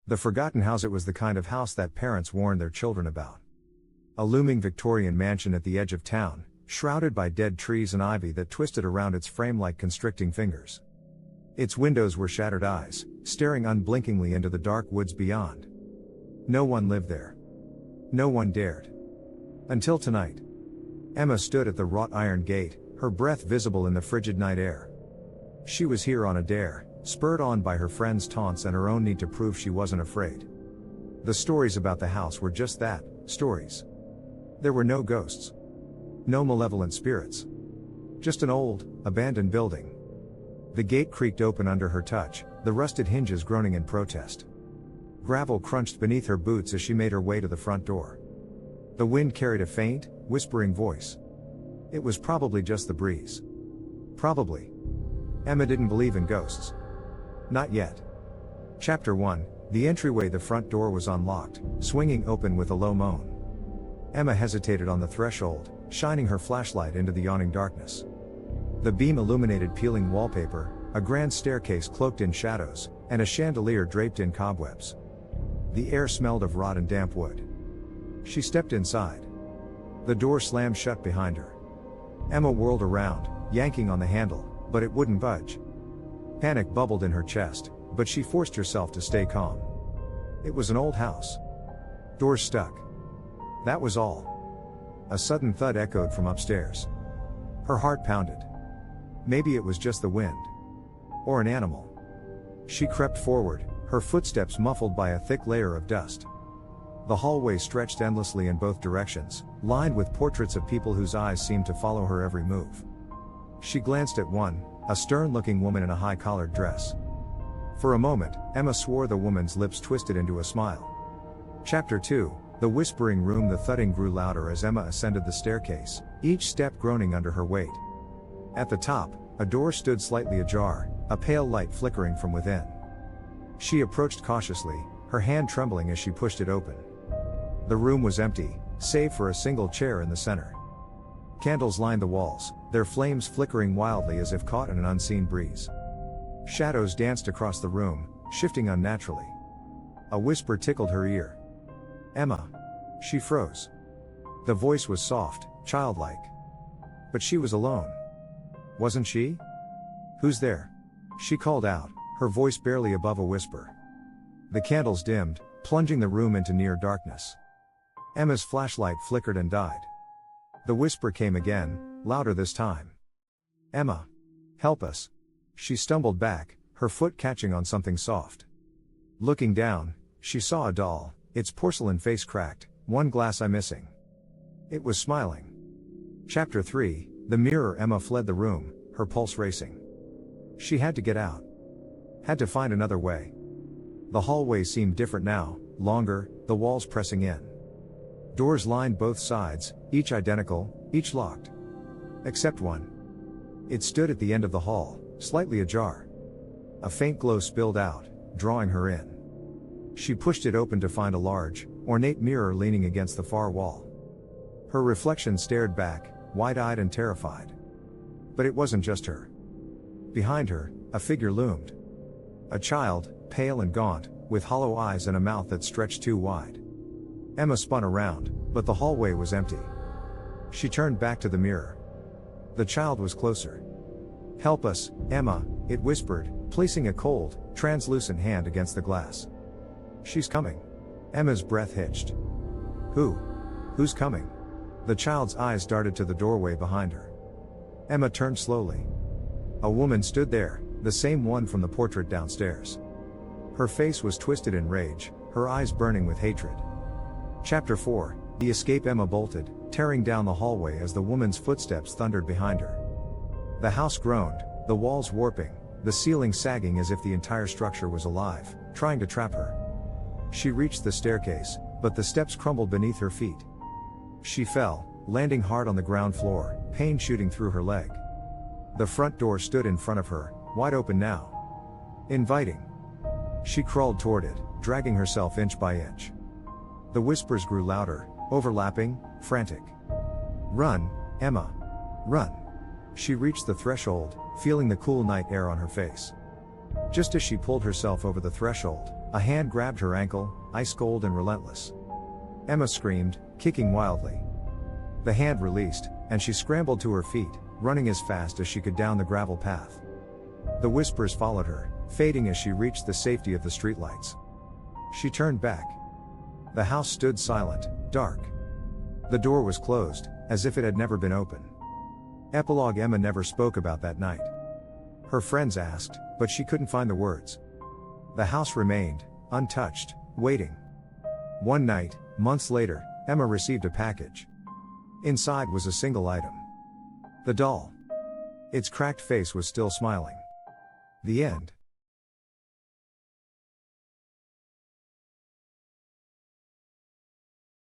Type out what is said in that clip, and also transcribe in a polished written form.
The Fogotten House. It was the kind of house that parents warned their children about. A looming Victorian mansion at the edge of town, shrouded by dead trees and ivy that twisted around its frame like constricting fingers. Its windows were shattered eyes, staring unblinkingly into the dark woods beyond. No one lived there. No one dared. Until tonight. Emma stood at the wrought iron gate, her breath visible in the frigid night air. She was here on a dare, spurred on by her friends' taunts and her own need to prove she wasn't afraid. The stories about the house were just that, stories. There were no ghosts. No malevolent spirits. Just an old, abandoned building. The gate creaked open under her touch, the rusted hinges groaning in protest. Gravel crunched beneath her boots as she made her way to the front door. The wind carried a faint, whispering voice. It was probably just the breeze. Probably. Emma didn't believe in ghosts. Not yet. Chapter 1, the entryway. The front door was unlocked, swinging open with a low moan. Emma hesitated on the threshold, shining her flashlight into the yawning darkness. The beam illuminated peeling wallpaper, a grand staircase cloaked in shadows, and a chandelier draped in cobwebs. The air smelled of rot and damp wood. She stepped inside. The door slammed shut behind her. Emma whirled around, yanking on the handle, but it wouldn't budge. Panic bubbled in her chest, but she forced herself to stay calm. It was an old house. Doors stuck. That was all. A sudden thud echoed from upstairs. Her heart pounded. Maybe it was just the wind. Or an animal. She crept forward, her footsteps muffled by a thick layer of dust. The hallway stretched endlessly in both directions, lined with portraits of people whose eyes seemed to follow her every move. She glanced at one, a stern-looking woman in a high-collared dress. For a moment, Emma swore the woman's lips twisted into a smile. Chapter 2, the whispering room. The thudding grew louder as Emma ascended the staircase, each step groaning under her weight. At the top, a door stood slightly ajar, a pale light flickering from within. She approached cautiously, her hand trembling as she pushed it open. The room was empty, save for a single chair in the center. Candles lined the walls, their flames flickering wildly as if caught in an unseen breeze. Shadows danced across the room, shifting unnaturally. A whisper tickled her ear. Emma. She froze. The voice was soft, childlike. But she was alone. Wasn't she? Who's there? She called out, her voice barely above a whisper. The candles dimmed, plunging the room into near darkness. Emma's flashlight flickered and died. The whisper came again, louder this time. Emma. Help us. She stumbled back, her foot catching on something soft. Looking down, she saw a doll, its porcelain face cracked, one glass eye missing. It was smiling. Chapter 3, the mirror. Emma fled the room, her pulse racing. She had to get out. Had to find another way. The hallway seemed different now, longer, the walls pressing in. Doors lined both sides, each identical, each locked. Except one. It stood at the end of the hall, slightly ajar. A faint glow spilled out, drawing her in. She pushed it open to find a large, ornate mirror leaning against the far wall. Her reflection stared back, wide-eyed and terrified. But it wasn't just her. Behind her, a figure loomed. A child, pale and gaunt, with hollow eyes and a mouth that stretched too wide. Emma spun around, but the hallway was empty. She turned back to the mirror. The child was closer. Help us, Emma, it whispered, placing a cold, translucent hand against the glass. She's coming. Emma's breath hitched. Who's coming? The child's eyes darted to the doorway behind her. Emma turned slowly. A woman stood there, the same one from the portrait downstairs. Her face was twisted in rage, her eyes burning with hatred. Chapter 4, the escape. Emma bolted, tearing down the hallway as the woman's footsteps thundered behind her. The house groaned, the walls warping, the ceiling sagging as if the entire structure was alive, trying to trap her. She reached the staircase, but the steps crumbled beneath her feet. She fell, landing hard on the ground floor, pain shooting through her leg. The front door stood in front of her, wide open now. Inviting. She crawled toward it, dragging herself inch by inch. The whispers grew louder, overlapping, frantic. Run, Emma. Run. She reached the threshold, feeling the cool night air on her face. Just as she pulled herself over the threshold, A hand grabbed her ankle, ice cold and relentless. Emma screamed, kicking wildly. The hand released, and she scrambled to her feet, running as fast as she could down the gravel path. The whispers followed her, fading as she reached the safety of the streetlights. She turned back. The house stood silent, dark. The door was closed, as if it had never been open. Epilogue. Emma never spoke about that night. Her friends asked, but she couldn't find the words. The house remained, untouched, waiting. One night, months later, Emma received a package. Inside was a single item. The doll. Its cracked face was still smiling. The end.